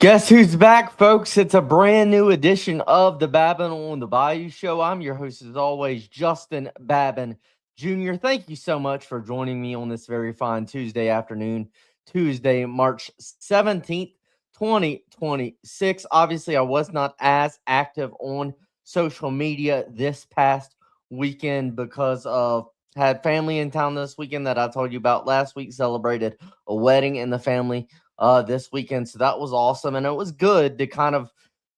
Guess who's back, folks? It's a brand new edition of the Babin on the Bayou show. I'm your host, as always, Justin Babin Jr. Thank you so much for joining me on this very fine Tuesday afternoon, Tuesday, March 17th, 2026. Obviously, I was not as active on social media this past weekend because of had family in town this weekend that I told you about last week, celebrated a wedding in the family this weekend. So that was awesome. And it was good to kind of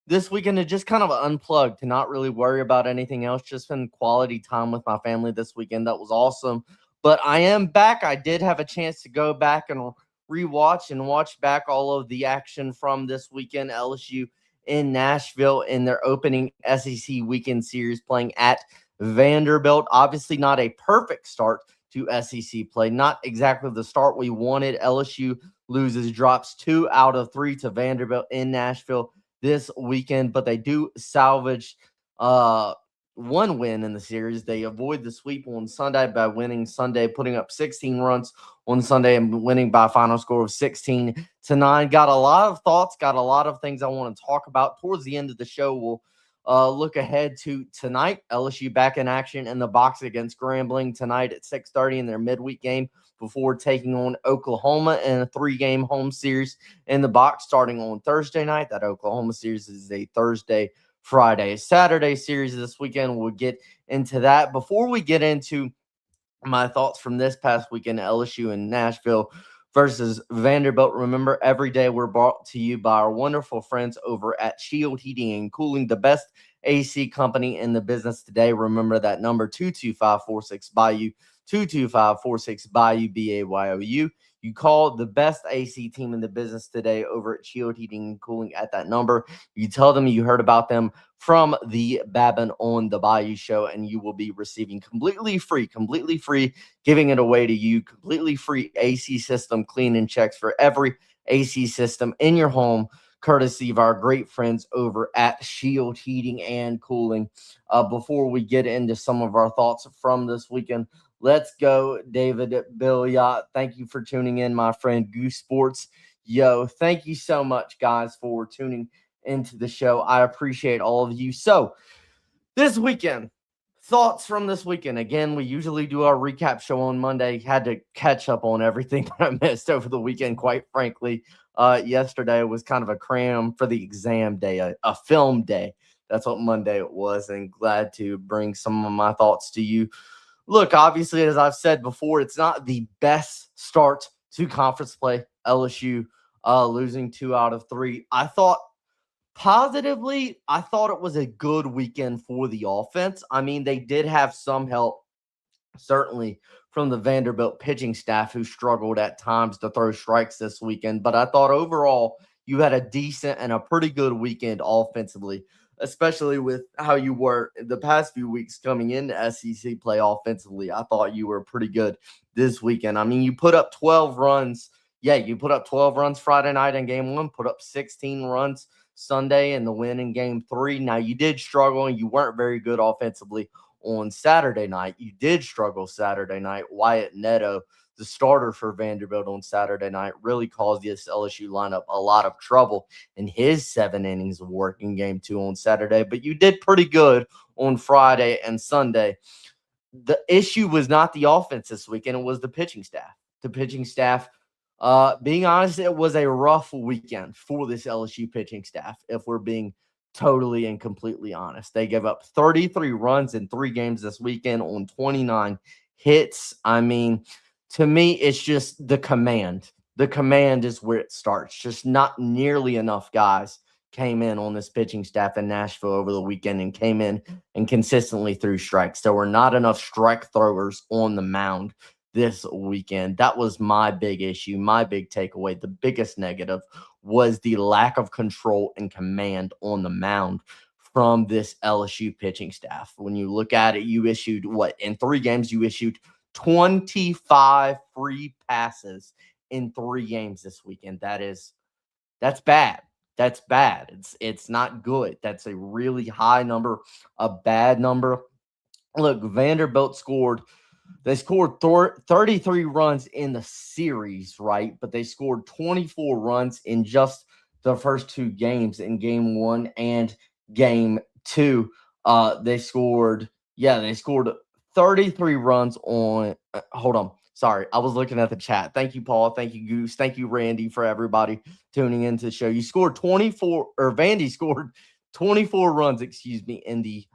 this weekend to just kind of unplug, to not really worry about anything else, just spend quality time with my family this weekend. That was awesome. But I am back. I did have a chance to go back and rewatch and watch back all of the action from this weekend. LSU in Nashville in their opening SEC weekend series playing at Vanderbilt. Obviously, not a perfect start to SEC play. Not exactly the start we wanted. LSU loses, drops 2 out of 3 to Vanderbilt in Nashville this weekend, but they do salvage one win in the series. They avoid the sweep on Sunday by winning Sunday, putting up 16 runs on Sunday and winning by a final score of 16-9. Got a lot of thoughts, got a lot of things I want to talk about. Towards the end of the show, we'll look ahead to tonight. LSU back in action in the box against Grambling tonight at 6:30 in their midweek game before taking on Oklahoma in a 3-game home series in the box starting on Thursday night. That Oklahoma series is a Thursday, Friday, Saturday series this weekend. We'll get into that. Before we get into my thoughts from this past weekend, LSU in Nashville versus Vanderbilt. Remember, every day we're brought to you by our wonderful friends over at Shield Heating and Cooling, the best AC company in the business today. Remember that number, 225-46-BAYOU, 225-46-BAYOU, BAYOU. You call the best AC team in the business today over at Shield Heating and Cooling at that number. You tell them you heard about them from the Babin on the Bayou show, and you will be receiving completely free, giving it away to you, completely free AC system cleaning checks for every AC system in your home, courtesy of our great friends over at Shield Heating and Cooling. Before we get into some of our thoughts from this weekend, let's go, David Billiot. Thank you for tuning in, my friend Goose Sports. Yo, thank you so much, guys, for tuning into the show. I appreciate all of you. So, this weekend, thoughts from this weekend. Again, we usually do our recap show on Monday. Had to catch up on everything that I missed over the weekend, quite frankly. Yesterday was kind of a cram for the exam day, a film day. That's what Monday it was, and glad to bring some of my thoughts to you. Look, obviously, as I've said before, it's not the best start to conference play. LSU losing 2 out of 3. I thought it was a good weekend for the offense. I mean, they did have some help, certainly, from the Vanderbilt pitching staff, who struggled at times to throw strikes this weekend. But I thought overall you had a decent and a pretty good weekend offensively, especially with how you were the past few weeks coming into SEC play offensively. I thought you were pretty good this weekend. I mean, you put up 12 runs. Yeah, you put up 12 runs Friday night in game 1, put up 16 runs Sunday in the win in game 3. Now, you did struggle and you weren't very good offensively on Saturday night. You did struggle Saturday night. Wyatt Neto, the starter for Vanderbilt on Saturday night, really caused this LSU lineup a lot of trouble in his 7 innings of work in game 2 on Saturday. But you did pretty good on Friday and Sunday. The issue was not the offense this weekend. It was the pitching staff. The pitching staff, being honest, it was a rough weekend for this LSU pitching staff, if we're being totally and completely honest. They gave up 33 runs in 3 games this weekend on 29 hits. I mean, to me, it's just the command. The command is where it starts. Just not nearly enough guys came in on this pitching staff in Nashville over the weekend and came in and consistently threw strikes. There were not enough strike throwers on the mound this weekend. That was my big issue, my big takeaway. The biggest negative was the lack of control and command on the mound from this LSU pitching staff. When you look at it, you issued in 3 games, you issued 25 free passes in 3 games this weekend. That's bad. That's bad. It's not good. That's a really high number, a bad number. Look, Vanderbilt scored 33 runs in the series, right? But they scored 24 runs in just the first two games in game 1 and game 2. They scored 33 runs on hold on. Sorry, I was looking at the chat. Thank you, Paul. Thank you, Goose. Thank you, Randy, for everybody tuning into the show. You scored 24, or Vandy scored 24 runs, in the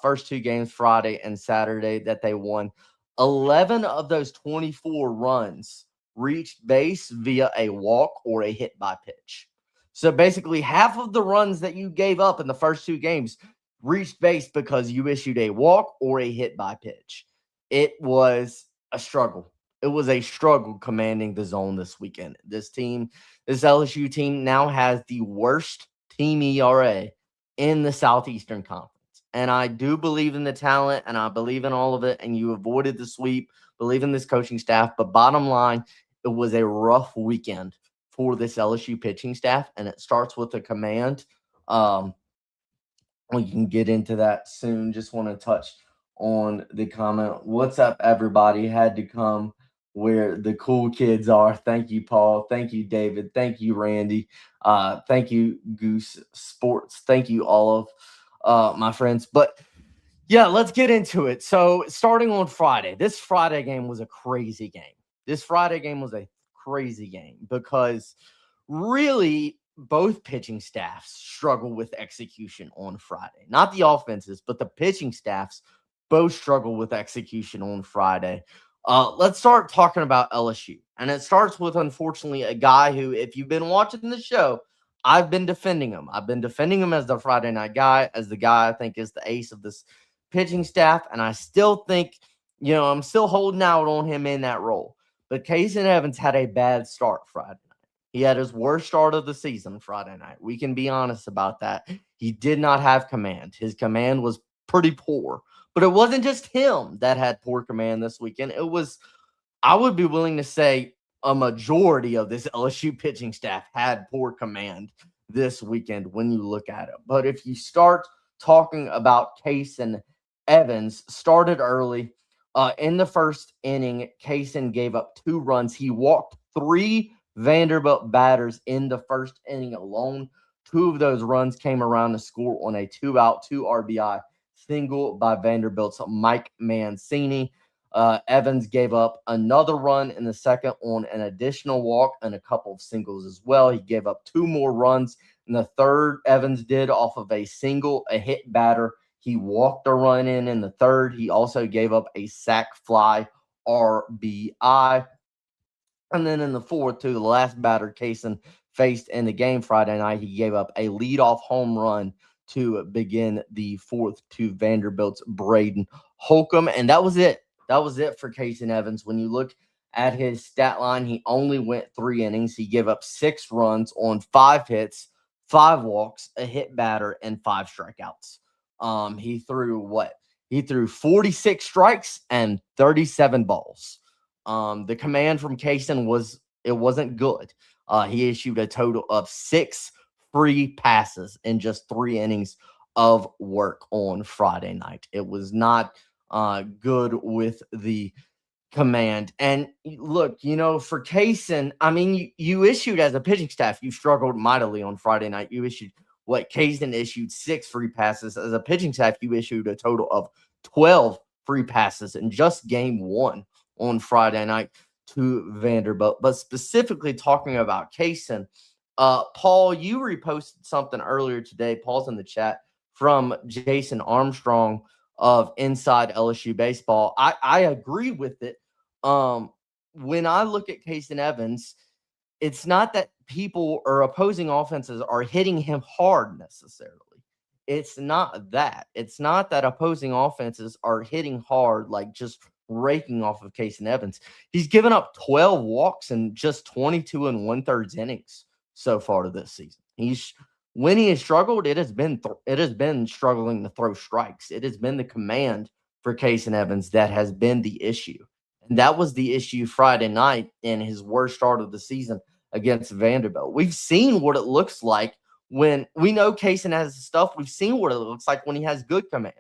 first two games, Friday and Saturday, that they won. 11 of those 24 runs reached base via a walk or a hit by pitch. So basically, half of the runs that you gave up in the first two games reached base because you issued a walk or a hit by pitch. It was a struggle. It was a struggle commanding the zone this weekend. This LSU team now has the worst team ERA in the Southeastern Conference. And I do believe in the talent, and I believe in all of it, and you avoided the sweep, believe in this coaching staff. But bottom line, it was a rough weekend for this LSU pitching staff, and it starts with the command. We can get into that soon. Just want to touch on the comment. What's up, everybody? Had to come where the cool kids are. Thank you, Paul. Thank you, David. Thank you, Randy. Thank you, Goose Sports. Thank you, all of my friends. But yeah, let's get into it. So starting on Friday, this Friday game was a crazy game. Because really both pitching staffs struggle with execution on Friday. Not the offenses, but the pitching staffs both struggle with execution on Friday. Let's start talking about LSU. And it starts with, unfortunately, a guy who, if you've been watching the show, I've been defending him. I've been defending him as the Friday night guy, as the guy I think is the ace of this pitching staff. And I still think, I'm still holding out on him in that role. But Kason Evans had a bad start Friday night. He had his worst start of the season Friday night. We can be honest about that. He did not have command. His command was pretty poor. But it wasn't just him that had poor command this weekend. It was, I would be willing to say, a majority of this LSU pitching staff had poor command this weekend when you look at it. But if you start talking about Kason Evans, started early. In the first inning, Kason gave up 2 runs. He walked 3 Vanderbilt batters in the first inning alone. 2 of those runs came around to score on a 2-out, 2 RBI single by Vanderbilt's Mike Mancini. Evans gave up another run in the second on an additional walk and a couple of singles as well. He gave up 2 more runs in the third. Evans did off of a single, a hit batter. He walked a run in the third. He also gave up a sac fly RBI. And then in the fourth, to the last batter Kason faced in the game Friday night, he gave up a leadoff home run to begin the fourth to Vanderbilt's Braden Holcomb. And that was it. That was it for Kason Evans. When you look at his stat line, he only went 3 innings. He gave up 6 runs on 5 hits, 5 walks, a hit batter, and 5 strikeouts. He threw 46 strikes and 37 balls. The command from Kason wasn't good. He issued a total of 6 free passes in just 3 innings of work on Friday night. It was not good with the command. And look, for Kason, I mean, you issued as a pitching staff, you struggled mightily on Friday night. You issued Kason issued 6 free passes. As a pitching staff, you issued a total of 12 free passes in just game 1 on Friday night to Vanderbilt. But specifically talking about Kason, Paul, you reposted something earlier today. Paul's in the chat from Jason Armstrong of Inside LSU Baseball. I agree with it. When I look at Kason Evans, it's not that people or opposing offenses are hitting him hard necessarily. It's not that. It's not that opposing offenses are hitting hard, like just raking off of Kason Evans. He's given up 12 walks in just 22 1/3 innings so far this season. When he has struggled, it has been struggling to throw strikes. It has been the command for Kason Evans that has been the issue. And that was the issue Friday night in his worst start of the season against Vanderbilt. We've seen what it looks like when we know Kason has stuff. We've seen what it looks like when he has good command.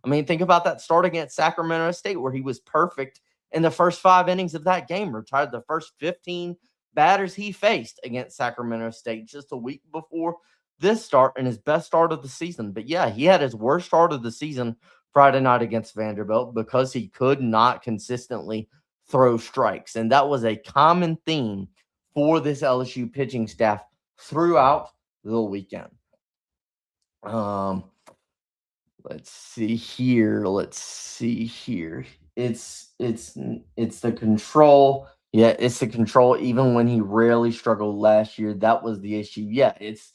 I mean, think about that start against Sacramento State where he was perfect in the first 5 innings of that game, retired the first 15 batters he faced against Sacramento State just a week before this start and his best start of the season. But yeah, he had his worst start of the season Friday night against Vanderbilt because he could not consistently throw strikes. And that was a common theme for this LSU pitching staff throughout the weekend. Let's see here. It's the control. Yeah, it's the control. Even when he rarely struggled last year, that was the issue. Yeah, it's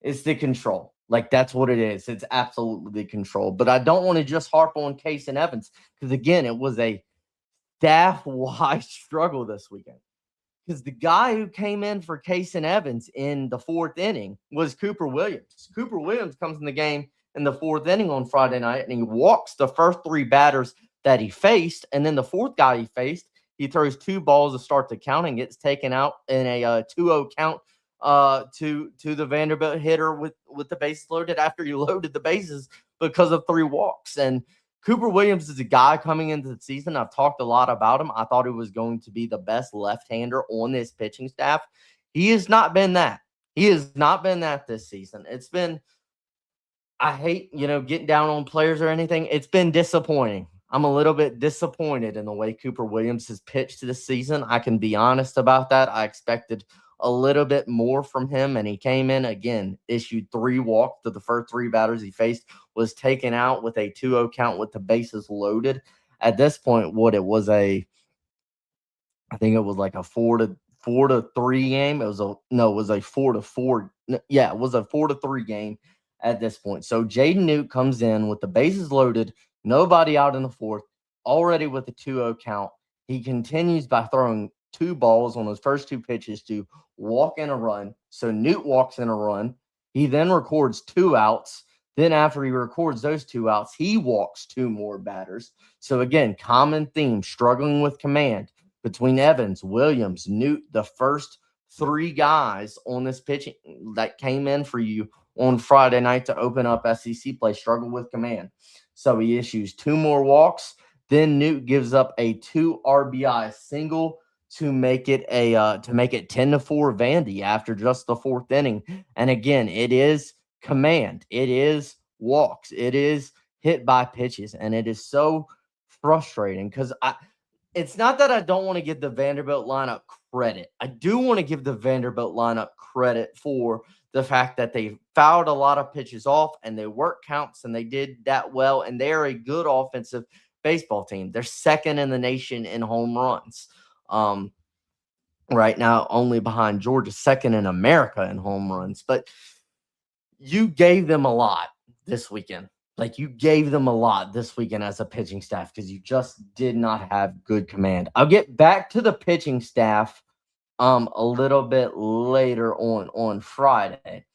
the control. Like, that's what it is. It's absolutely the control. But I don't want to just harp on Case and Evans because, again, it was a staff-wide struggle this weekend. Because the guy who came in for Case and Evans in the fourth inning was Cooper Williams. Cooper Williams comes in the game in the fourth inning on Friday night, and he walks the first three batters that he faced. And then the fourth guy he faced, he throws two balls to start the count and gets taken out in a 2-0 count to the Vanderbilt hitter with the bases loaded after he loaded the bases because of three walks. And Cooper Williams is a guy coming into the season. I've talked a lot about him. I thought he was going to be the best left-hander on this pitching staff. He has not been that. He has not been that this season. It's been, I hate, getting down on players or anything. It's been disappointing. I'm a little bit disappointed in the way Cooper Williams has pitched this season. I can be honest about that. I expected a little bit more from him, and he came in again, issued three walks to the first three batters he faced, was taken out with a 2-0 count with the bases loaded. At this point, I think it was like a 4-3 game. It was a 4-4. Yeah, it was a 4-3 game at this point. So Jaden Newt comes in with the bases loaded, nobody out in the fourth, already with a 2-0 count. He continues by throwing two balls on his first two pitches to walk in a run. So Newt walks in a run. He then records two outs. Then after he records those two outs, he walks two more batters. So again, common theme, struggling with command between Evans, Williams, Newt, the first three guys on this pitching that came in for you on Friday night to open up SEC play, struggle with command. So he issues two more walks. Then Newt gives up a 2 RBI single to make it 10-4 Vandy after just the fourth inning. And again, it is command. It is walks. It is hit by pitches. And it is so frustrating because it's not that I don't want to give the Vanderbilt lineup credit. I do want to give the Vanderbilt lineup credit for the fact that they fouled a lot of pitches off and they worked counts and they did that well. And they're a good offensive baseball team. They're second in the nation in home runs. Right now, only behind Georgia, second in America in home runs. But you gave them a lot this weekend. Like, you gave them a lot this weekend as a pitching staff because you just did not have good command. I'll get back to the pitching staff a little bit later on Friday.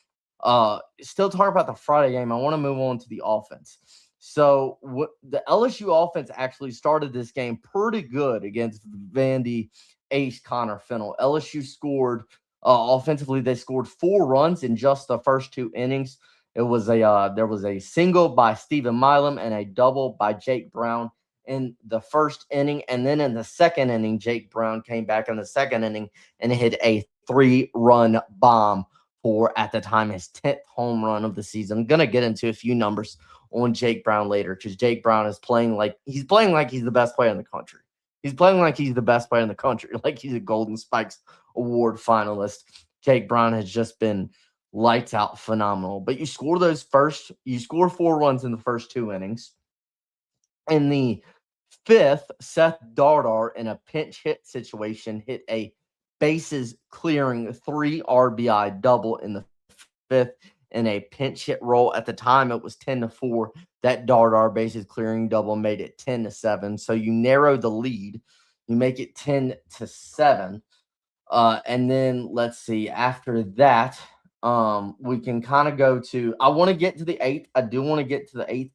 Still talking about the Friday game, I want to move on to the offense. So the LSU offense actually started this game pretty good against Vandy ace Connor Fennell. LSU scored offensively. They scored 4 runs in just the first 2 innings. There was a single by Stephen Milam and a double by Jake Brown in the first inning. And then in the second inning, Jake Brown came back in the second inning and hit a 3-run bomb for, at the time, his 10th home run of the season. I'm going to get into a few numbers on Jake Brown later because Jake Brown is playing like he's the best player in the country. He's playing like he's the best player in the country, like he's a Golden Spikes Award finalist. Jake Brown has just been lights out phenomenal. But you score 4 runs in the first 2 innings. In the 5th, Seth Dardar, in a pinch hit situation, hit a bases clearing 3 RBI double in the 5th in a pinch hit roll. At the time, it was 10-4. That Dardar bases clearing double made it 10-7. So you narrow the lead. You make it 10-7. And then let's see. After that, we can kind of go to. I want to get to the 8th. I do want to get to the 8th.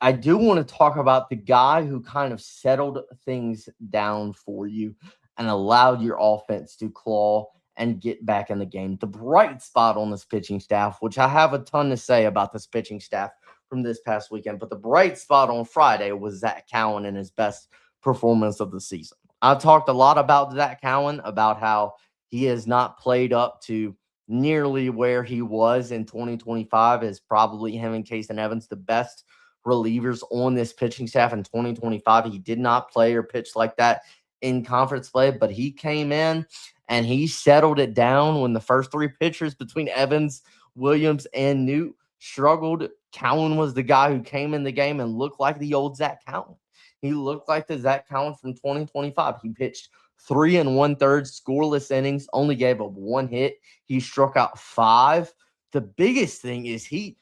I do want to talk about the guy who kind of settled things down for you and allowed your offense to claw and get back in the game. The bright spot on this pitching staff, which I have a ton to say about this pitching staff from this past weekend, but the bright spot on Friday was Zach Cowan in his best performance of the season. I've talked a lot about Zach Cowan, about how He has not played up to nearly where he was in 2025. Is probably him and Kason Evans the best relievers on this pitching staff in 2025. He did not play or pitch like that in conference play, but he came in and he settled it down when the first three pitchers between Evans, Williams, and Newt struggled. Cowan was the guy who came in the game and looked like the old Zach Cowan. He looked like the Zach Cowan from 2025. He pitched 3 1/3 scoreless innings, only gave up 1 hit. He struck out 5. The biggest thing is he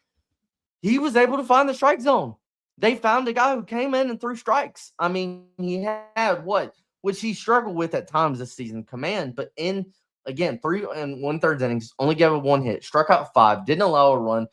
was able to find the strike zone. They found a guy who came in and threw strikes. I mean, he had which he struggled with at times this season, command, but in again 3 1/3 innings, only gave up 1 hit, struck out 5, didn't allow a run.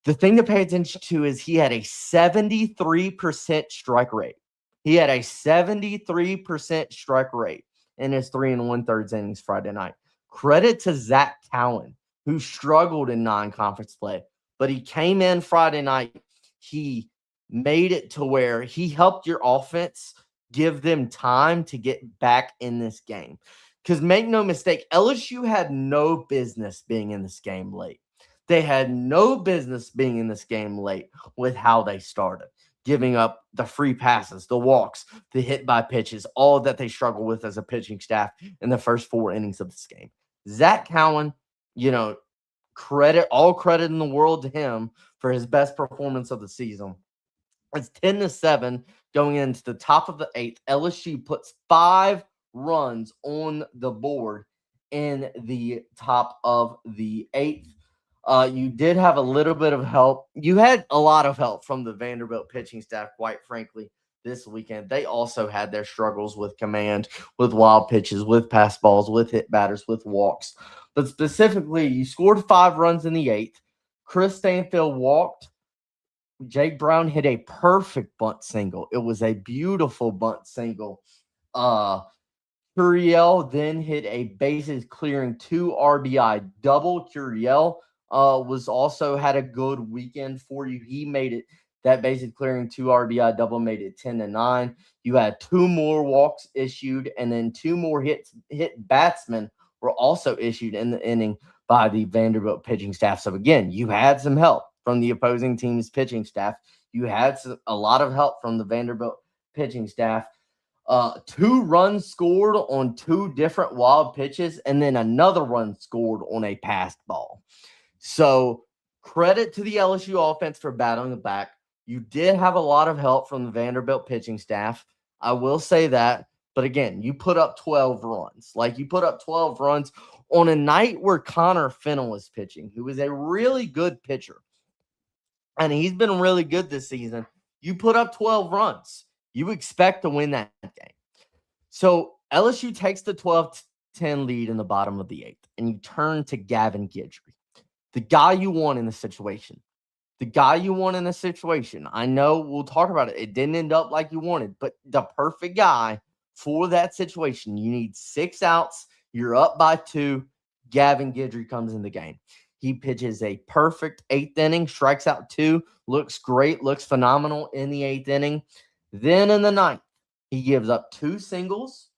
The thing to pay attention to is he had a 73% strike rate. He had a 73% strike rate in his 3 1/3 innings Friday night. Credit to Zach Cowan, who struggled in non-conference play, but he came in Friday night. He made it to where he helped your offense give them time to get back in this game. Because make no mistake, LSU had no business being in this game late. They had no business being in this game late with how they started, giving up the free passes, the walks, the hit by pitches, all that they struggle with as a pitching staff in the first 4 innings of this game. Zach Cowan, all credit in the world to him for his best performance of the season. It's 10-7 going into the top of the 8th. LSU puts 5 runs on the board in the top of the 8th. You did have a little bit of help. You had a lot of help from the Vanderbilt pitching staff, quite frankly, this weekend. They also had their struggles with command, with wild pitches, with pass balls, with hit batters, with walks. But specifically, you scored 5 runs in the 8th. Chris Stanfield walked. Jake Brown hit a perfect bunt single. It was a beautiful bunt single. Curiel then hit a bases clearing 2 RBI double. Curiel was also had a good weekend for you. He made it, that bases clearing 2 RBI double made it 10-9. You had 2 more walks issued, and then 2 more hit batsmen were also issued in the inning by the Vanderbilt pitching staff. So again, you had some help from the opposing team's pitching staff. You had a lot of help from the Vanderbilt pitching staff. 2 runs scored on 2 different wild pitches, and then another run scored on a passed ball. So credit to the LSU offense for battling it back. You did have a lot of help from the Vanderbilt pitching staff. I will say that. But again, you put up 12 runs. Like, you put up 12 runs on a night where Connor Fennell was pitching, who is a really good pitcher. And he's been really good this season. You put up 12 runs. You expect to win that game. So LSU takes the 12-10 lead in the bottom of the 8th, and you turn to Gavin Guidry, the guy you want in the situation. The guy you want in the situation. I know we'll talk about it. It didn't end up like you wanted, but the perfect guy for that situation. You need 6 outs. You're up by 2. Gavin Guidry comes in the game. He pitches a perfect 8th inning, strikes out 2, looks great, looks phenomenal in the 8th inning. Then in the 9th, he gives up 2 singles.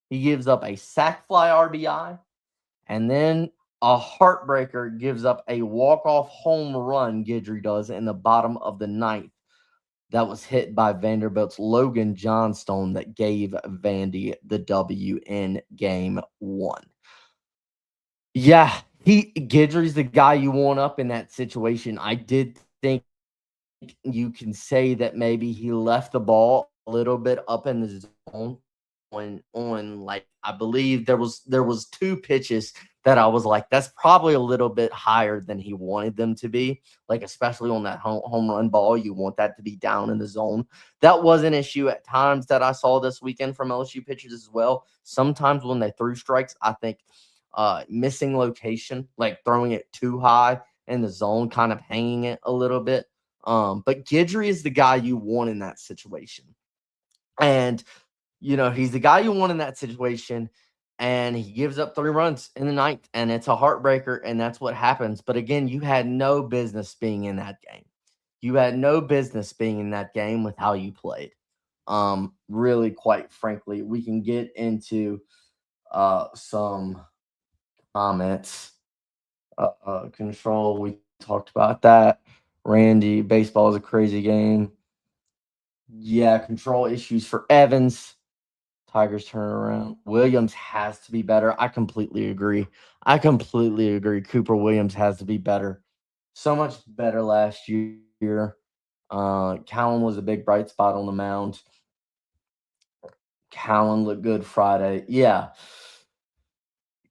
He gives up a sac fly RBI, and then a heartbreaker gives up a walk-off home run, Guidry does, in the bottom of the 9th. That was hit by Vanderbilt's Logan Johnstone that gave Vandy the W in game 1. Yeah, Guidry's the guy you want up in that situation. I did think you can say that maybe he left the ball a little bit up in the zone on like, I believe there was 2 pitches that I was like, that's probably a little bit higher than he wanted them to be. Like, especially on that home run ball, you want that to be down in the zone. That was an issue at times that I saw this weekend from LSU pitchers as well. Sometimes when they threw strikes, I think missing location, like throwing it too high in the zone, kind of hanging it a little bit. But Guidry is the guy you want in that situation. And, he's the guy you want in that situation. And he gives up 3 runs in the 9th, and it's a heartbreaker, and that's what happens. But again, you had no business being in that game. You had no business being in that game with how you played. Really, quite frankly, we can get into some comments. Control, we talked about that. Randy, baseball is a crazy game. Yeah, control issues for Evans. Tigers turn around. Williams has to be better. I completely agree. Cooper Williams has to be better. So much better last year. Cowan was a big bright spot on the mound. Cowan looked good Friday. Yeah.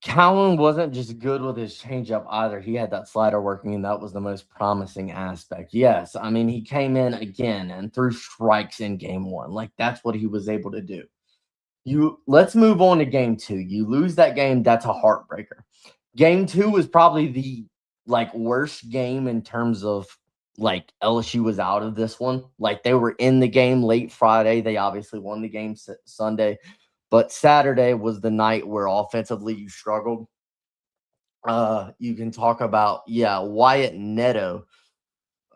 Cowan wasn't just good with his changeup either. He had that slider working, and that was the most promising aspect. Yes, I mean, he came in again and threw strikes in game one. Like, that's what he was able to do. Let's move on to game two. You lose that game, that's a heartbreaker. Game two was probably the worst game in terms of LSU was out of this one. Like, they were in the game late Friday. They obviously won the game Sunday, but Saturday was the night where offensively you struggled. You can talk about Wyatt Neto.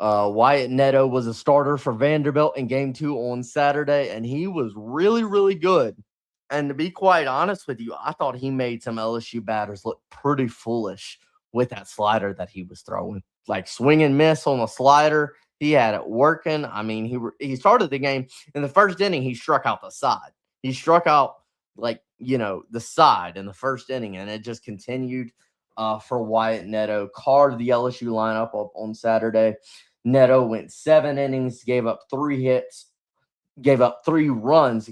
Wyatt Neto was a starter for Vanderbilt in game two on Saturday, and he was really, really good. And to be quite honest with you, I thought he made some LSU batters look pretty foolish with that slider that he was throwing. Like, swing and miss on a slider. He had it working. I mean, he started the game in the first inning. He struck out the side. He struck out the side in the first inning, and it just continued for Wyatt Neto. Carved the LSU lineup up on Saturday. Neto went 7 innings, gave up 3 hits, gave up 3 runs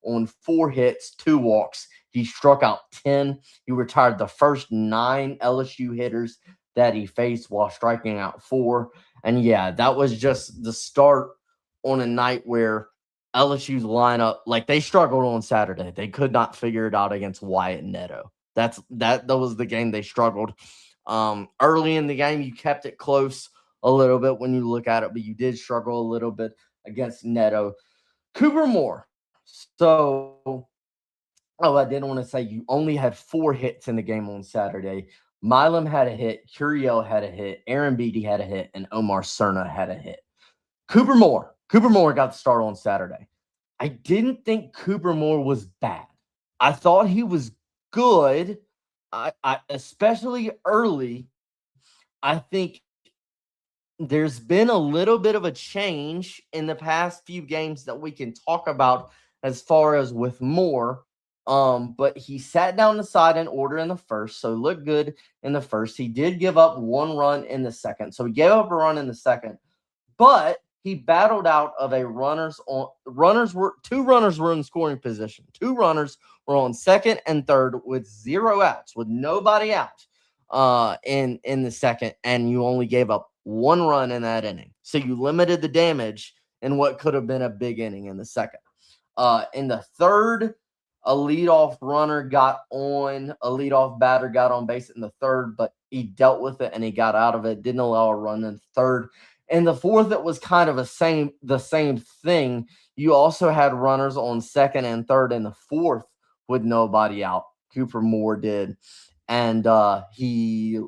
on 4 hits, 2 walks. He struck out 10. He retired the first 9 LSU hitters that he faced while striking out 4. And yeah, that was just the start on a night where LSU's lineup, they struggled on Saturday. They could not figure it out against Wyatt Neto. That was the game they struggled. Early in the game, you kept it close a little bit when you look at it, but you did struggle a little bit against Neto. Cooper Moore. So, I did want to say you only had 4 hits in the game on Saturday. Milam had a hit, Curiel had a hit, Aaron Beatty had a hit, and Omar Cerna had a hit. Cooper Moore got the start on Saturday. I didn't think Cooper Moore was bad. I thought he was good. I especially early. I think there's been a little bit of a change in the past few games that we can talk about as far as with Moore. But he sat down the side in order in the first, so looked good in the first. He did give up 1 run in the second. So he gave up a run in the second, but he battled out of a 2 runners were in scoring position. 2 runners were on second and third with 0 outs, with nobody out in the second, and you only gave up 1 run in that inning. So you limited the damage in what could have been a big inning in the second. In the third, a leadoff batter got on base in the third, but he dealt with it and he got out of it. Didn't allow a run in the third. In the fourth, it was kind of the same thing. You also had runners on second and third in the fourth with nobody out. Cooper Moore did. And he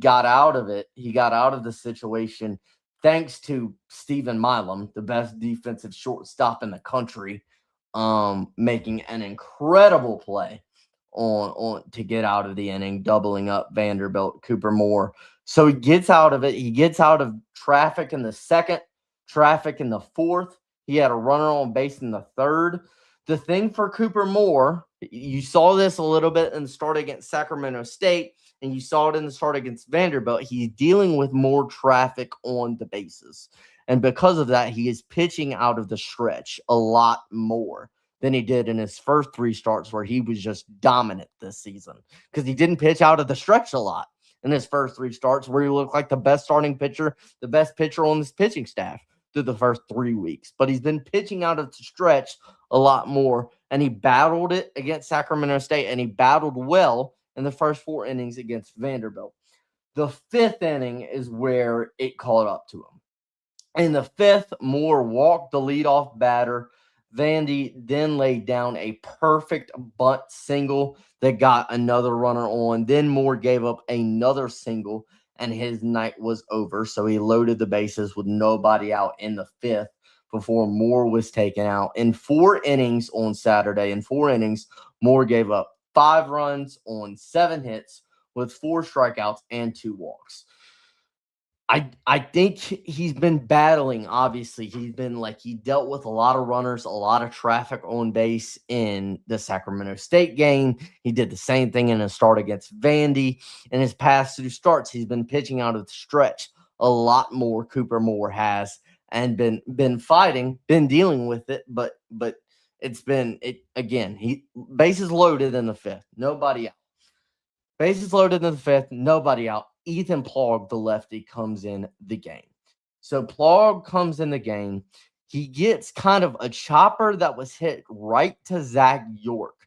got out of it. He got out of the situation thanks to Stephen Milam, the best defensive shortstop in the country, making an incredible play on to get out of the inning, doubling up Vanderbilt. Cooper Moore. So he gets out of it. He gets out of traffic in the second, traffic in the fourth. He had a runner on base in the third. The thing for Cooper Moore, you saw this a little bit in the start against Sacramento State, and you saw it in the start against Vanderbilt. He's dealing with more traffic on the bases. And because of that, he is pitching out of the stretch a lot more than he did in his first 3 starts where he was just dominant this season because he didn't pitch out of the stretch a lot in his first 3 starts where he looked like the best starting pitcher, the best pitcher on this pitching staff through the first 3 weeks. But he's been pitching out of the stretch a lot more, and he battled it against Sacramento State, and he battled well in the first 4 innings against Vanderbilt. The 5th inning is where it caught up to him. In the 5th, Moore walked the leadoff batter. Vandy then laid down a perfect bunt single that got another runner on. Then Moore gave up another single, and his night was over. So he loaded the bases with nobody out in the 5th before Moore was taken out. In 4 innings on Saturday, Moore gave up 5 runs on 7 hits with 4 strikeouts and 2 walks. I think he's been battling. Obviously, he dealt with a lot of runners, a lot of traffic on base in the Sacramento State game. He did the same thing in a start against Vandy. In his past 2 starts, he's been pitching out of the stretch a lot more. Cooper Moore has, and been fighting, been dealing with it, but it's been again. He bases loaded in the 5th, nobody out. Bases loaded in the 5th, nobody out. Ethan Plog, the lefty, comes in the game. So Plog comes in the game. He gets kind of a chopper that was hit right to Zach York.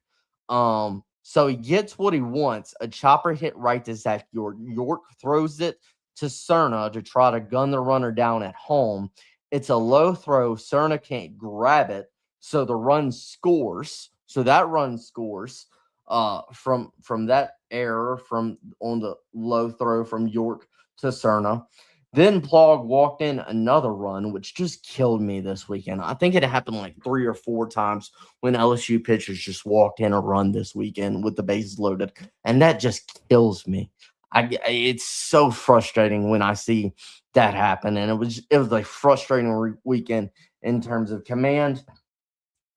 So he gets what he wants, a chopper hit right to Zach York. York throws it to Cerna to try to gun the runner down at home. It's a low throw. Cerna can't grab it, so the run scores. So that run scores from that error from on the low throw from York to Cerna. Then Plog walked in another run, which just killed me this weekend. I think it happened like 3 or 4 times when LSU pitchers just walked in a run this weekend with the bases loaded, and that just kills me. It's so frustrating when I see that happen, and it was a frustrating weekend in terms of command.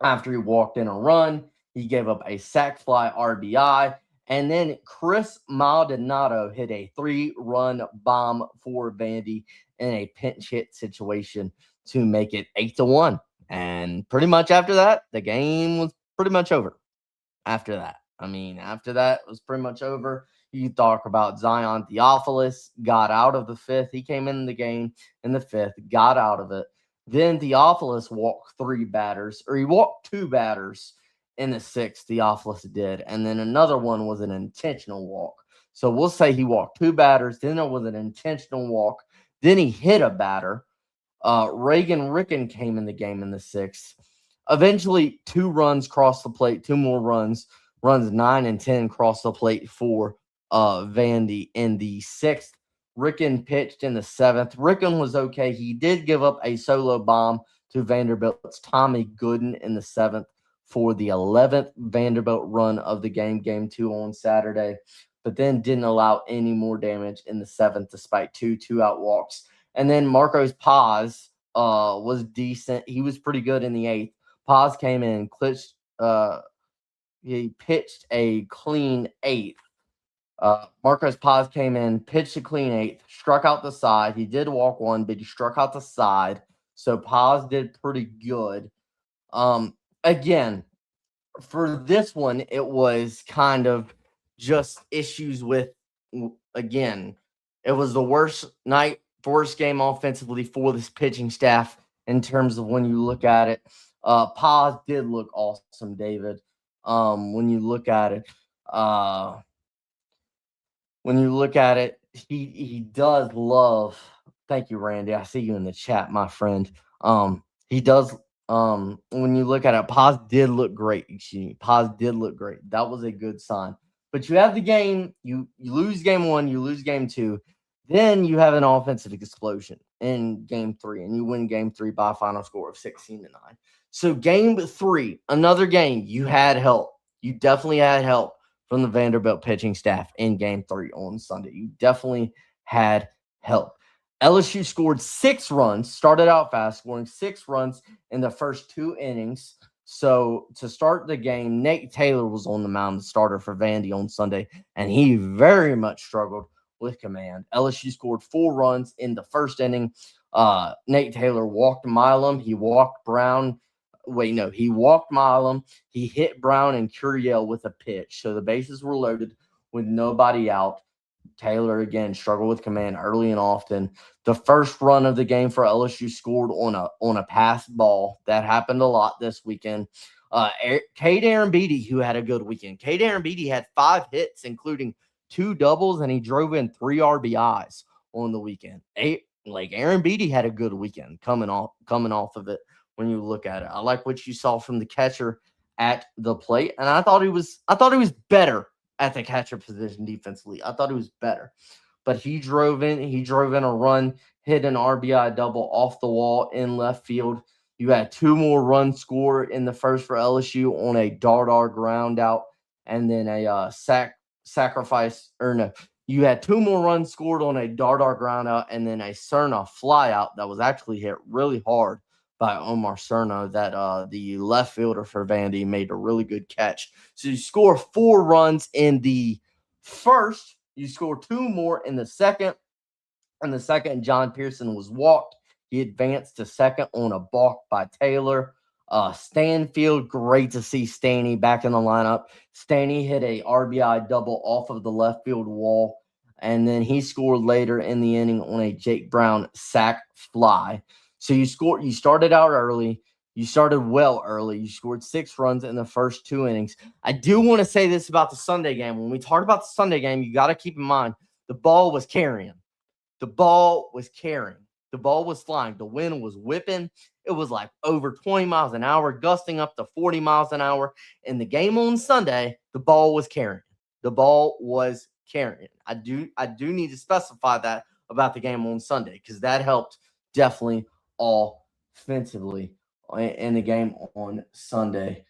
After he walked in a run, he gave up a sac fly RBI, and then Chris Maldonado hit a 3-run bomb for Vandy in a pinch hit situation to make it 8-1. And pretty much after that, the game was pretty much over. After that, it was pretty much over. You talk about Zion Theophilus, got out of the 5th. He came in the game in the 5th, got out of it. Then Theophilus walked 3 batters, or he walked 2 batters in the 6th, Theophilus did. And then another one was an intentional walk. So we'll say he walked 2 batters, then there was an intentional walk. Then he hit a batter. Reagan Ricken came in the game in the 6th. Eventually, 2 runs crossed the plate, 2 more runs 9 and 10 crossed the plate for Vandy in the 6th. Ricken pitched in the 7th. Ricken was okay. He did give up a solo bomb to Vanderbilt's Tommy Gooden in the 7th for the 11th Vanderbilt run of the game, game 2 on Saturday, but then didn't allow any more damage in the 7th despite 2 2-out walks. And then Marcos Paz was decent. He was pretty good in the 8th. Paz came in, he pitched a clean 8th. Marcos Paz came in, pitched a clean 8th, struck out the side. He did walk 1, but he struck out the side. So Paz did pretty good. Again, for this one, it was kind of just issues with, again, it was the worst game offensively for this pitching staff in terms of when you look at it. Paz did look awesome, David. When you look at it, he does love. Thank you, Randy. I see you in the chat, my friend. He does. When you look at it, Paz did look great. Paz did look great. That was a good sign. But you have the game. You lose game 1. You lose game 2. Then you have an offensive explosion in game 3, and you win game 3 by a final score of 16-9. So game 3, another game, you had help. You definitely had help from the Vanderbilt pitching staff in game 3 on Sunday. You definitely had help. LSU scored 6 runs, started out fast, scoring 6 runs in the first 2 innings. So to start the game, Nate Taylor was on the mound, the starter for Vandy on Sunday, and he very much struggled with command. LSU scored 4 runs in the first inning. Nate Taylor walked Milam. He walked Brown. He walked Milam. He hit Brown and Curiel with a pitch. So the bases were loaded with nobody out. Taylor, again, struggled with command early and often. The first run of the game for LSU scored on a pass ball. That happened a lot this weekend. Cade Arambidi, who had a good weekend. Cade Arambidi had 5 hits, including 2 doubles, and he drove in 3 RBIs on the weekend. Arambidi had a good weekend coming off of it. When you look at it, I like what you saw from the catcher at the plate, and I thought he was better at the catcher position defensively. I thought he was better, but he drove in a run, hit an RBI double off the wall in left field You had 2 more runs scored in the first for LSU on a dart ground out, and then a sacrifice, or no, you had 2 more runs scored on a dart ground out, and then a Cerna fly out that was actually hit really hard by Omar Cerna that the left fielder for Vandy made a really good catch. So you score 4 runs in the first, you score 2 more in the second. In the second, John Pearson was walked. He advanced to second on a balk by Taylor. Stanfield, great to see Stanny back in the lineup. Stanny hit a RBI double off of the left field wall, and then he scored later in the inning on a Jake Brown sac fly. So you started out early. You started well early. You scored 6 runs in the first 2 innings. I do want to say this about the Sunday game. When we talk about the Sunday game, you got to keep in mind the ball was carrying. The ball was carrying. The ball was flying. The wind was whipping. It was like over 20 miles an hour, gusting up to 40 miles an hour. In the game on Sunday, the ball was carrying. The ball was carrying. I do need to specify that about the game on Sunday because that helped definitely offensively in the game on Sunday.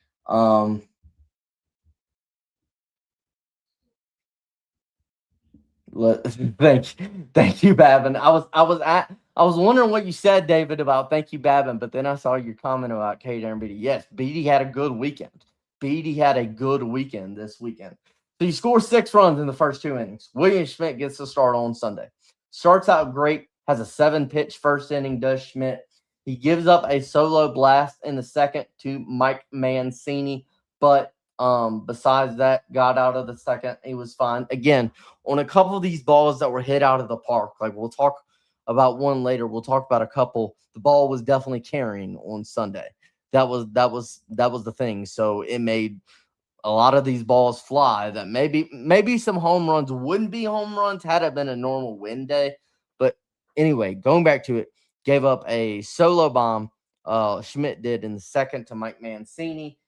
Thank you, Babin. I was wondering what you said, David, about thank you, Babin, but then I saw your comment about K. Darren Beatty. Yes, Beatty had a good weekend. Beatty had a good weekend this weekend. So you score 6 runs in the first 2 innings. William Schmidt gets the start on Sunday. Starts out great, has a 7-pitch first inning, does Schmidt. He gives up a solo blast in the second to Mike Mancini, but besides that, got out of the second. He was fine. Again, on a couple of these balls that were hit out of the park, like we'll talk about one later. We'll talk about a couple. The ball was definitely carrying on Sunday. That was the thing. So it made a lot of these balls fly that maybe some home runs wouldn't be home runs had it been a normal wind day. But anyway, going back to it, gave up a solo bomb. Schmidt did in the second to Mike Mancini.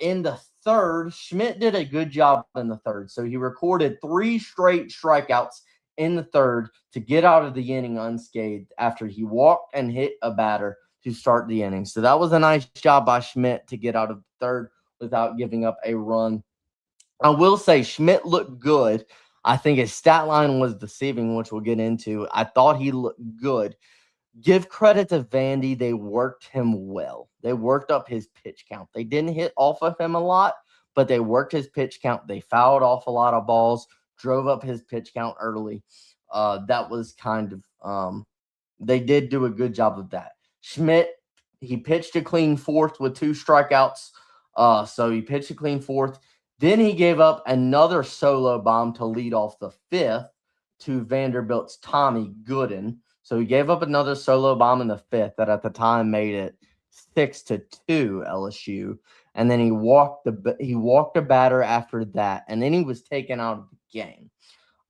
In the third, Schmidt did a good job in the third. So he recorded 3 straight strikeouts in the third to get out of the inning unscathed after he walked and hit a batter to start the inning. So that was a nice job by Schmidt to get out of the third without giving up a run. I will say Schmidt looked good. I think his stat line was deceiving, which we'll get into. I thought he looked good. Give credit to Vandy. They worked him well. They worked up his pitch count. They didn't hit off of him a lot, but they worked his pitch count. They fouled off a lot of balls, drove up his pitch count early. That was kind of they did do a good job of that. Schmidt, he pitched a clean fourth with 2 strikeouts. So he pitched a clean fourth. Then he gave up another solo bomb to lead off the 5th to Vanderbilt's Tommy Gooden. So he gave up another solo bomb in the 5th that at the time made it 6-2 LSU. And then he walked a batter after that, and then he was taken out of the game.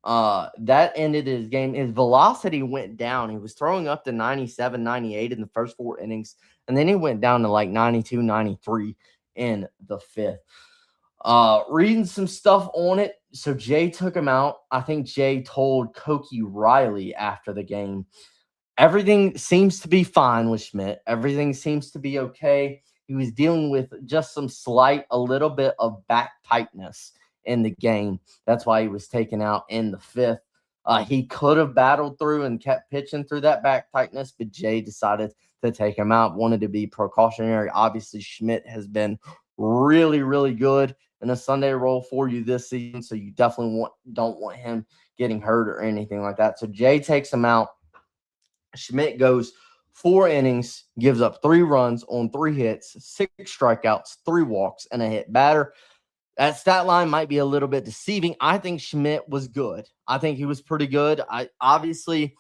That ended his game. His velocity went down. He was throwing up to 97, 98 in the first 4 innings, and then he went down to like 92, 93 in the 5th. Reading some stuff on it. So Jay took him out. I think Jay told Cokie Riley after the game, everything seems to be fine with Schmidt. Everything seems to be okay. He was dealing with just a little bit of back tightness in the game. That's why he was taken out in the 5th. He could have battled through and kept pitching through that back tightness, but Jay decided to take him out, wanted to be precautionary. Obviously, Schmidt has been really, really good in a Sunday role for you this season, so you definitely don't want him getting hurt or anything like that. So Jay takes him out. Schmidt goes 4 innings, gives up 3 runs on 3 hits, 6 strikeouts, 3 walks, and a hit batter. That stat line might be a little bit deceiving. I think Schmidt was good. I think he was pretty good. Obviously,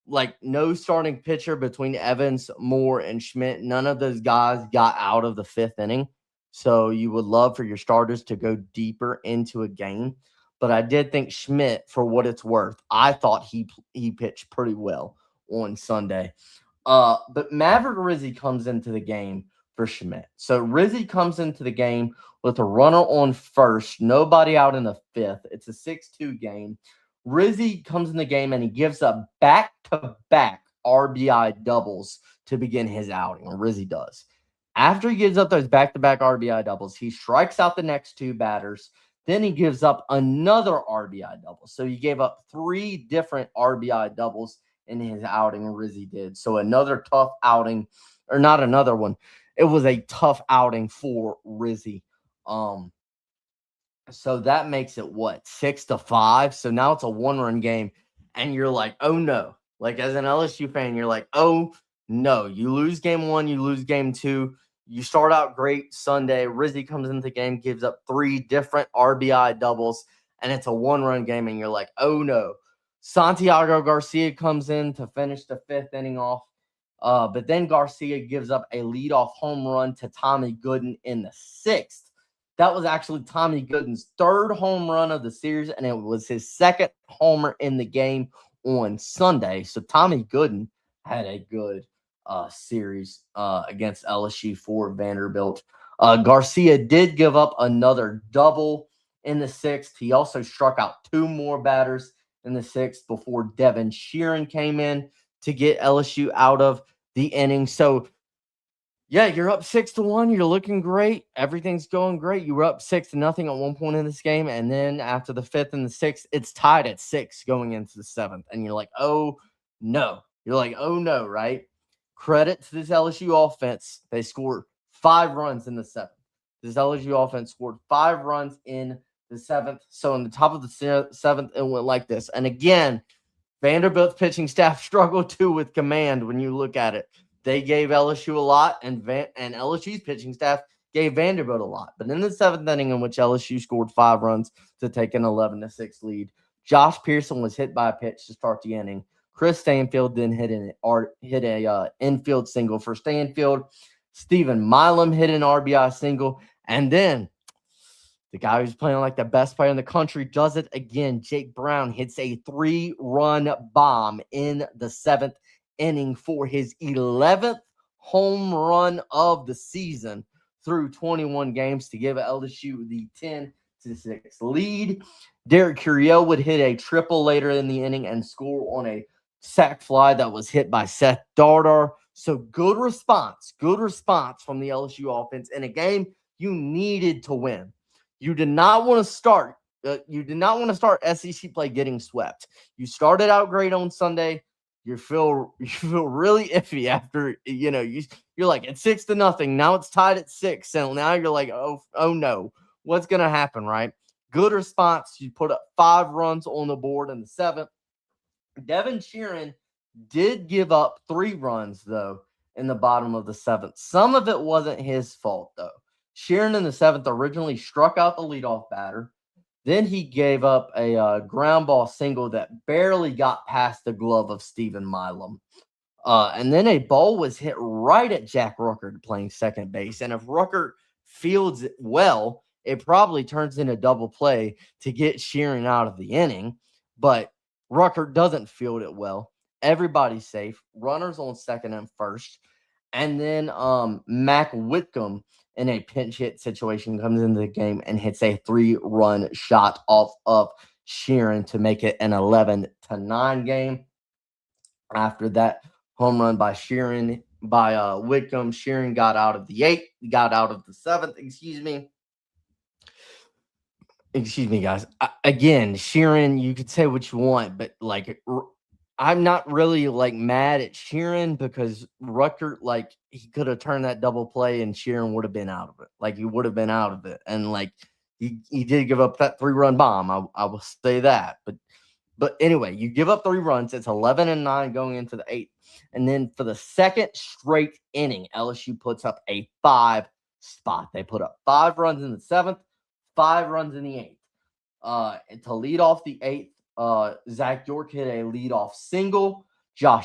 like no starting pitcher between Evans, Moore, and Schmidt. None of those guys got out of the 5th inning. So you would love for your starters to go deeper into a game. But I did think Schmidt, for what it's worth, I thought he pitched pretty well on Sunday. But Maverick Rizzi comes into the game for Schmidt. So Rizzi comes into the game with a runner on first, nobody out in the 5th. It's a 6-2 game. Rizzi comes in the game and he gives up back-to-back RBI doubles to begin his outing, or Rizzy does. After he gives up those back-to-back RBI doubles, he strikes out the next two batters. Then he gives up another RBI double. So he gave up 3 different RBI doubles in his outing, Rizzy did. So another tough outing, or not another one. It was a tough outing for Rizzy. So that makes it what, 6-5? So now it's a 1-run game, and you're like, oh no. Like, as an LSU fan, you're like, oh no. You lose game 1, you lose game 2. You start out great Sunday. Rizzy comes into the game, gives up 3 different RBI doubles, and it's a 1-run game, and you're like, oh no. Santiago Garcia comes in to finish the 5th inning off. But then Garcia gives up a leadoff home run to Tommy Gooden in the 6th. That was actually Tommy Gooden's 3rd home run of the series, and it was his 2nd homer in the game on Sunday. So Tommy Gooden had a good series against LSU for Vanderbilt. Garcia did give up another double in the 6th. He also struck out 2 more batters in the 6th before Devin Sheeran came in to get LSU out of the inning. So yeah, you're up 6-1. You're looking great. Everything's going great. You were up 6-0 at one point in this game, and then after the 5th and the 6th, it's tied at 6 going into the 7th, and you're like, oh no. You're like, oh no, right? Credit to this LSU offense. They scored 5 runs in the 7th. This LSU offense scored 5 runs in the 7th. So in the top of the 7th, it went like this. And again, Vanderbilt's pitching staff struggled too with command when you look at it. They gave LSU a lot, and LSU's pitching staff gave Vanderbilt a lot. But in the 7th inning, in which LSU scored 5 runs to take an 11-6 lead, Josh Pearson was hit by a pitch to start the inning. Chris Stanfield then hit a infield single for Stanfield. Stephen Milam hit an RBI single, and then the guy who's playing like the best player in the country does it again. Jake Brown hits a 3-run bomb in the 7th inning for his 11th home run of the season through 21 games to give LSU the 10-6 lead. Derek Curiel would hit a triple later in the inning and score on a sac fly that was hit by Seth Dardar. So good response from the LSU offense in a game you needed to win. You did not want to start. SEC play getting swept. You started out great on Sunday. You feel really iffy after you're like, it's 6-0. Now it's tied at 6, and now you're like, oh no, what's gonna happen, right? Good response. You put up 5 runs on the board in the 7th. Devin Sheeran did give up 3 runs though in the bottom of the 7th. Some of it wasn't his fault though. Sheeran in the 7th originally struck out the leadoff batter. Then he gave up a ground ball single that barely got past the glove of Stephen Milam. And then a ball was hit right at Jack Ruckert playing second base. And if Ruckert fields it well, it probably turns into double play to get Sheeran out of the inning. But Ruckert doesn't field it well. Everybody's safe. Runners on second and first. And then Mac Whitcomb in a pinch hit situation comes into the game and hits a 3-run shot off of Sheeran to make it an 11-9 game. After that home run by Whitcomb, Sheeran got out of the 7th, excuse me, guys. Again, Sheeran, you could say what you want, but like, I'm not really like mad at Sheeran because Ruckert, like, he could have turned that double play and Sheeran would have been out of it. Like, he would have been out of it. And like, he did give up that 3-run bomb. I will say that. But anyway, you give up 3 runs. It's 11-9 going into the 8th. And then for the 2nd straight inning, LSU puts up a 5 spot. They put up 5 runs in the 7th, 5 runs in the 8th. And to lead off the 8th, Zach York hit a leadoff single. John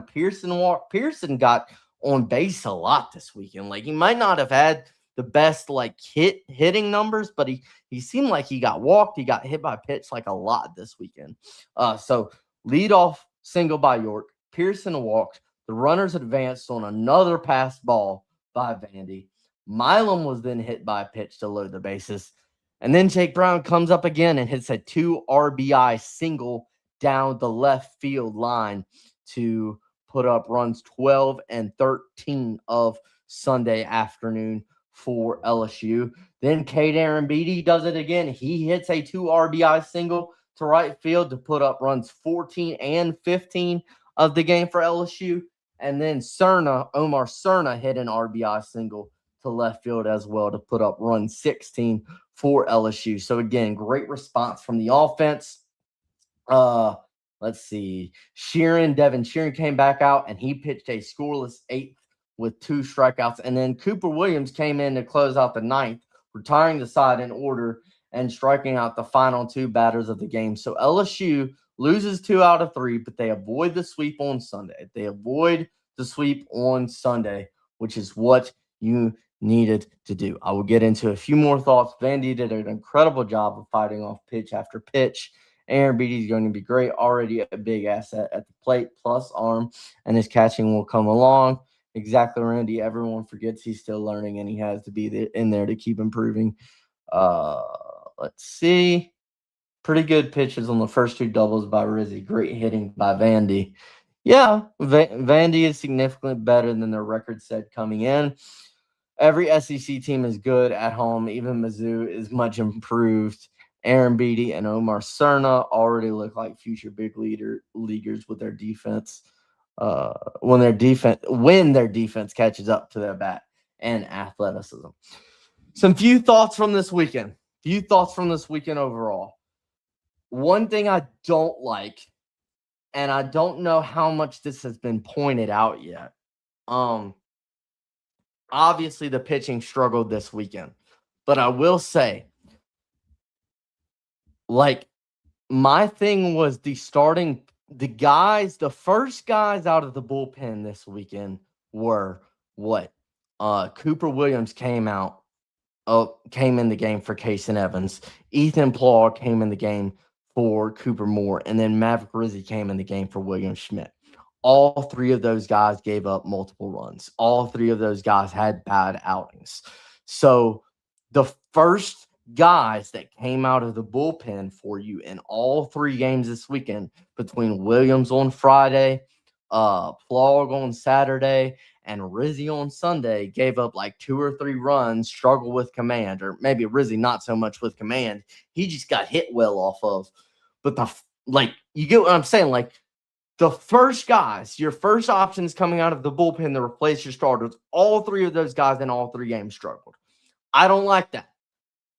Pearson got on base a lot this weekend. Like, he might not have had the best like hitting numbers, but he seemed like he got walked. He got hit by pitch like a lot this weekend. So leadoff single by York. Pearson walked. The runners advanced on another pass ball by Vandy. Milam was then hit by a pitch to load the bases. And then Jake Brown comes up again and hits a 2 RBI single down the left field line to put up runs 12 and 13 of Sunday afternoon for LSU. Then Cade Aaron Beatty does it again. He hits a 2 RBI single to right field to put up runs 14 and 15 of the game for LSU. And then Omar Cerna hit an RBI single to left field as well to put up run 16 for LSU. So again, great response from the offense. Let's see. Devin Sheeran came back out and he pitched a scoreless 8th with 2 strikeouts. And then Cooper Williams came in to close out the 9th, retiring the side in order and striking out the final 2 batters of the game. So LSU loses 2 out of 3, but they avoid the sweep on Sunday. Which is what you needed to do. I will get into a few more thoughts. Vandy did an incredible job of fighting off pitch after pitch. Aaron Beatty is going to be great. Already a big asset at the plate, plus arm, and his catching will come along. Exactly, Randy. Everyone forgets he's still learning, and he has to be in there to keep improving. Let's see. Pretty good pitches on the first 2 doubles by Rizzi. Great hitting by Vandy. Yeah, Vandy is significantly better than their record said coming in. Every SEC team is good at home. Even Mizzou is much improved. Aaron Beatty and Omar Cerna already look like future big leaguers with their defense. When their defense catches up to their bat and athleticism. Few thoughts from this weekend. Overall. One thing I don't like, and I don't know how much this has been pointed out yet. Obviously the pitching struggled this weekend, but I will say, my thing was the first guys out of the bullpen this weekend were what? Cooper Williams came in the game for Kason Evans. Ethan Plaw came in the game for Cooper Moore, and then Maverick Rizzi came in the game for William Schmidt. All 3 of those guys gave up multiple runs. All 3 of those guys had bad outings. So the first guys that came out of the bullpen for you in all 3 games this weekend, between Williams on Friday, Plog on Saturday, and Rizzi on Sunday, gave up 2 or 3 runs, struggled with command, or maybe Rizzi not so much with command. He just got hit well off of. But you get what I'm saying? The first guys, your first options coming out of the bullpen to replace your starters, all 3 of those guys in all 3 games struggled. I don't like that.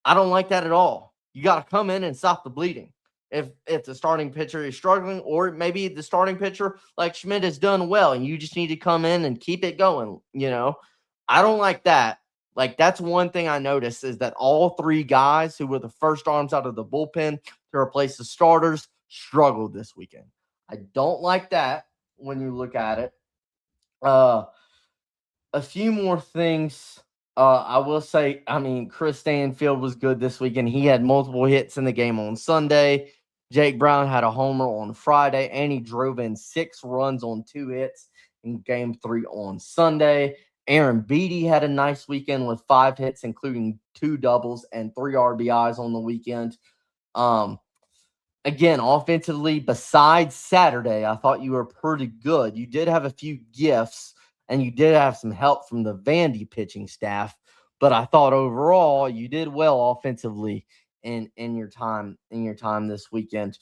I don't like that at all. You got to come in and stop the bleeding. If the starting pitcher is struggling, or maybe the starting pitcher like Schmidt has done well, and you just need to come in and keep it going, I don't like that. That's one thing I noticed, is that all 3 guys who were the first arms out of the bullpen to replace the starters struggled this weekend. I don't like that when you look at it. A few more things. I will say, Chris Stanfield was good this weekend. He had multiple hits in the game on Sunday. Jake Brown had a homer on Friday, and he drove in 6 runs on 2 hits in Game 3 on Sunday. Aaron Beatty had a nice weekend with 5 hits, including 2 doubles and 3 RBIs on the weekend. Again, offensively, besides Saturday, I thought you were pretty good. You did have a few gifts, and you did have some help from the Vandy pitching staff, but I thought overall you did well offensively in your time this weekend.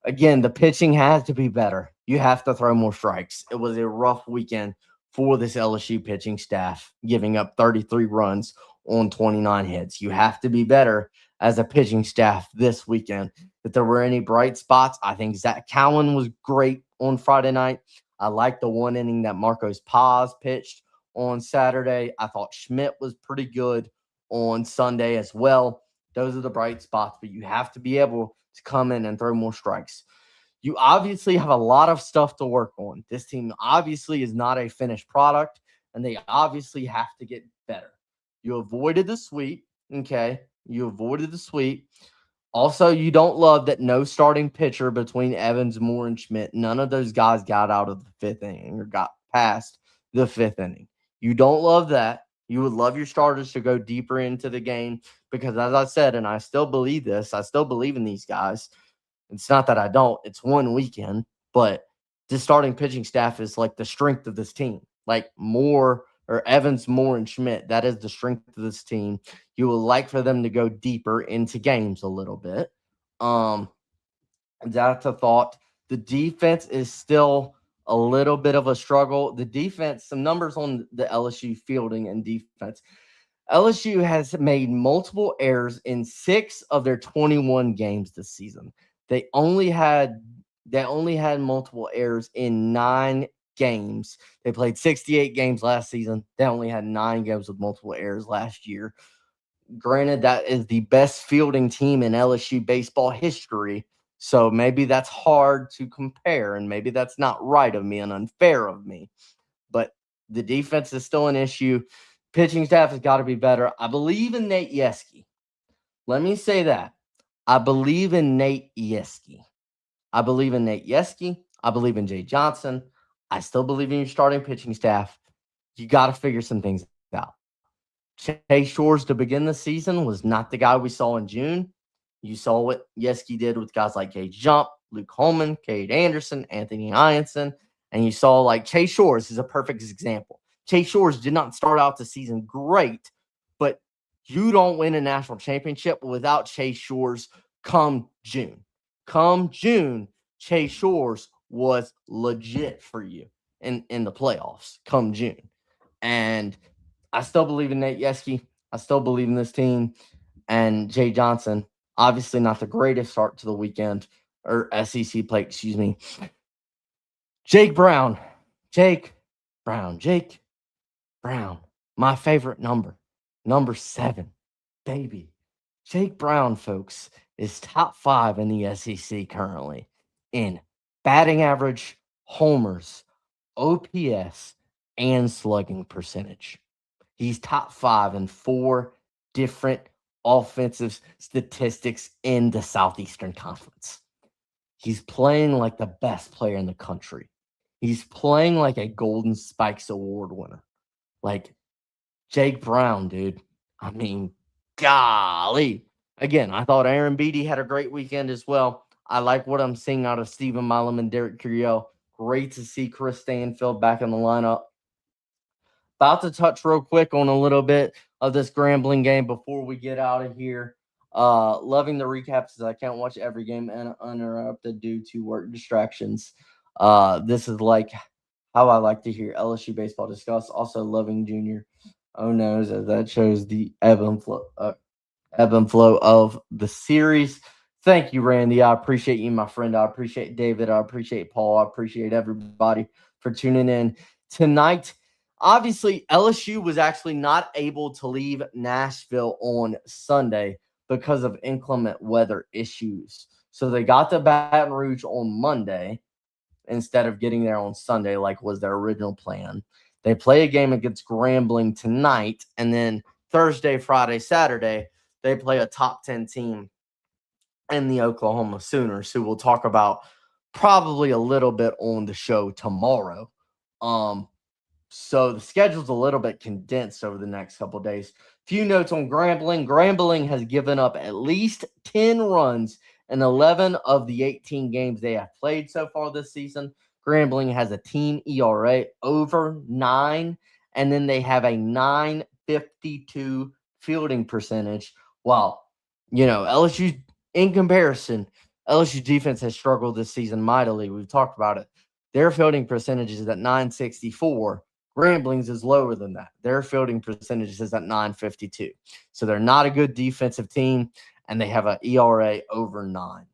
Again, the pitching has to be better. You have to throw more strikes. It was a rough weekend for this LSU pitching staff, giving up 33 runs on 29 hits. You have to be better as a pitching staff this weekend. If there were any bright spots, I think Zach Cowan was great on Friday night. I liked the 1 inning that Marcos Paz pitched on Saturday. I thought Schmidt was pretty good on Sunday as well. Those are the bright spots, but you have to be able to come in and throw more strikes. You obviously have a lot of stuff to work on. This team obviously is not a finished product, and they obviously have to get better. You avoided the sweep, okay? Also, you don't love that no starting pitcher between Evans, Moore, and Schmidt. None of those guys got out of the 5th inning or got past the 5th inning. You don't love that. You would love your starters to go deeper into the game because, as I said, and I still believe this, I still believe in these guys. It's not that I don't. It's one weekend, but the starting pitching staff is like the strength of this team. Like Moore or Evans, Moore, and Schmidt, that is the strength of this team. You would like for them to go deeper into games a little bit. That's a thought. The defense is still a little bit of a struggle. The defense, some numbers on the LSU fielding and defense. LSU has made multiple errors in 6 of their 21 games this season. They only had multiple errors in 9 games. They played 68 games last season. They only had 9 games with multiple errors last year. Granted, that is the best fielding team in LSU baseball history. So maybe that's hard to compare, and maybe that's not right of me and unfair of me. But the defense is still an issue. Pitching staff has got to be better. I believe in Nate Yeskie. Let me say that. I believe in Nate Yeskie. I believe in Nate Yeskie. I believe in Jay Johnson. I still believe in your starting pitching staff. You got to figure some things out. Chase Shores to begin the season was not the guy we saw in June. You saw what Yeskie did with guys like Gage Jump, Luke Holman, Cade Anderson, Anthony Ianson, and you saw like Chase Shores is a perfect example. Chase Shores did not start out the season great, but you don't win a national championship without Chase Shores come June. Come June, Chase Shores was legit for you in the playoffs come June. And I still believe in Nate Yeskie. I still believe in this team. And Jay Johnson, obviously not the greatest start to the weekend or SEC play, excuse me. Jake Brown, my favorite number 7, baby. Jake Brown, folks, is top 5 in the SEC currently in batting average, homers, OPS, and slugging percentage. He's top 5 in 4 different offensive statistics in the Southeastern Conference. He's playing like the best player in the country. He's playing like a Golden Spikes Award winner. Like Jake Brown, dude. I mean, golly. Again, I thought Aaron Beatty had a great weekend as well. I like what I'm seeing out of Stephen Milam and Derek Curiel. Great to see Chris Stanfield back in the lineup. About to touch real quick on a little bit of this Grambling game before we get out of here. Loving the recaps as I can't watch every game uninterrupted due to work distractions. This is like how I like to hear LSU baseball discussed. Also loving Junior Ono's as that shows the ebb and flow of the series. Thank you, Randy. I appreciate you, my friend. I appreciate David. I appreciate Paul. I appreciate everybody for tuning in tonight. Obviously, LSU was actually not able to leave Nashville on Sunday because of inclement weather issues. So they got to Baton Rouge on Monday instead of getting there on Sunday like was their original plan. They play a game against Grambling tonight, and then Thursday, Friday, Saturday, they play a top 10 team in the Oklahoma Sooners, who we'll talk about probably a little bit on the show tomorrow. So the schedule's a little bit condensed over the next couple of days. Few notes on Grambling. Grambling has given up at least 10 runs in 11 of the 18 games they have played so far this season. Grambling has a team ERA over 9, and then they have a 9.52 fielding percentage. While, LSU, in comparison, LSU defense has struggled this season mightily. We've talked about it. Their fielding percentage is at 964. Grambling's is lower than that. Their fielding percentage is at 952. So they're not a good defensive team, and they have an ERA over 9.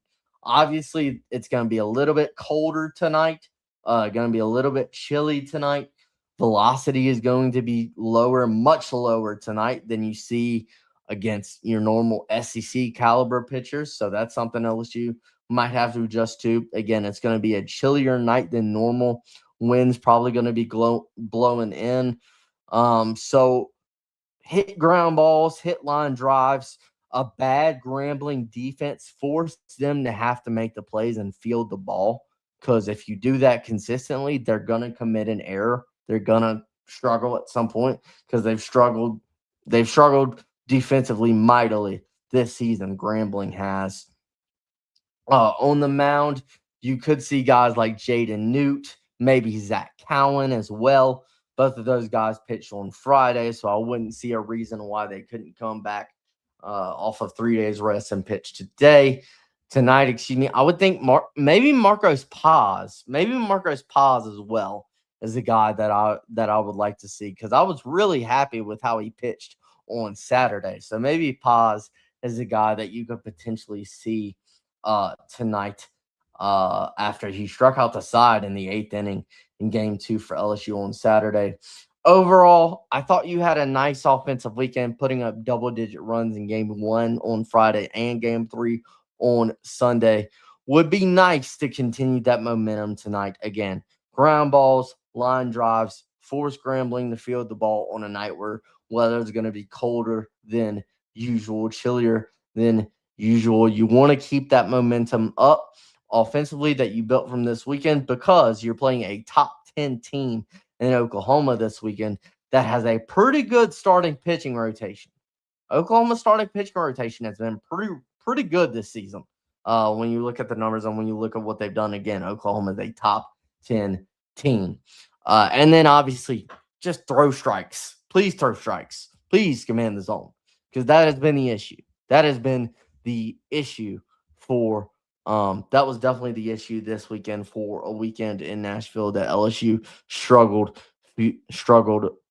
Obviously, it's going to be a little bit colder tonight, going to be a little bit chilly tonight. Velocity is going to be lower, much lower tonight than you see against your normal SEC caliber pitchers. So that's something LSU might have to adjust to. Again, it's going to be a chillier night than normal. Wind's probably going to be blowing in. So hit ground balls, hit line drives. A bad Grambling defense forced them to have to make the plays and field the ball. Because if you do that consistently, they're going to commit an error. They're going to struggle at some point because they've struggled defensively mightily this season. Grambling has. On the mound, You could see guys like Jaden Newt, maybe Zach Cowan as well. Both of those guys pitched on Friday, so I wouldn't see a reason why they couldn't come back off of 3 days rest and pitch tonight. Excuse me. I would think maybe Marcos Paz as well is a guy that I would like to see, because I was really happy with how he pitched on Saturday. So maybe Paz is a guy that you could potentially see tonight after he struck out the side in the 8th inning in Game 2 for LSU on Saturday. Overall, I thought you had a nice offensive weekend, putting up double-digit runs in Game 1 on Friday and Game 3 on Sunday. Would be nice to continue that momentum tonight again. Ground balls, line drives, force Grambling to field the ball on a night where weather is going to be colder than usual, chillier than usual. You want to keep that momentum up offensively that you built from this weekend, because you're playing a top 10 team in Oklahoma this weekend that has a pretty good starting pitching rotation. Oklahoma's starting pitching rotation has been pretty good this season. When you look at the numbers and when you look at what they've done, again, Oklahoma is a top 10 team. And then obviously just throw strikes. Please throw strikes. Please command the zone, because that has been the issue. That has been the issue for that was definitely the issue this weekend for a weekend in Nashville, that LSU struggled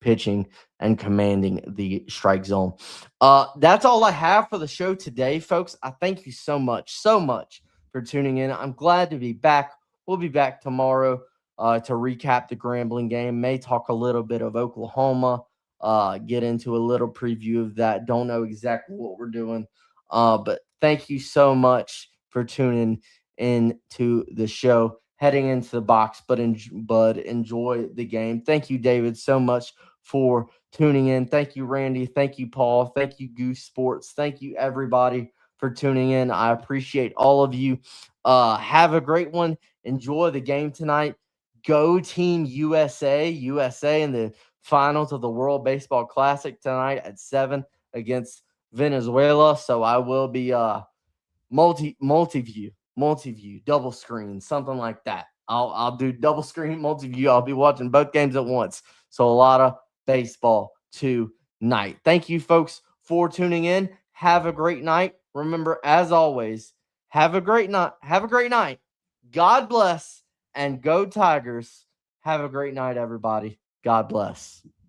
pitching and commanding the strike zone. That's all I have for the show today, folks. I thank you so much for tuning in. I'm glad to be back. We'll be back tomorrow to recap the Grambling game. May talk a little bit of Oklahoma, get into a little preview of that. Don't know exactly what we're doing, but thank you so much for tuning in to the show, heading into the box, but enjoy the game. Thank you, David, so much for tuning in. Thank you, Randy. Thank you, Paul. Thank you, Goose Sports. Thank you, everybody, for tuning in. I appreciate all of you. Have a great one. Enjoy the game tonight. Go Team USA. USA in the finals of the World Baseball Classic tonight at 7 against Venezuela. So I will be multi-view, double screen, something like that. I'll do double screen, multi-view. I'll be watching both games at once. So a lot of baseball tonight. Thank you, folks, for tuning in. Have a great night. Remember, as always, have a great night. Have a great night. God bless, and go Tigers. Have a great night, everybody. God bless.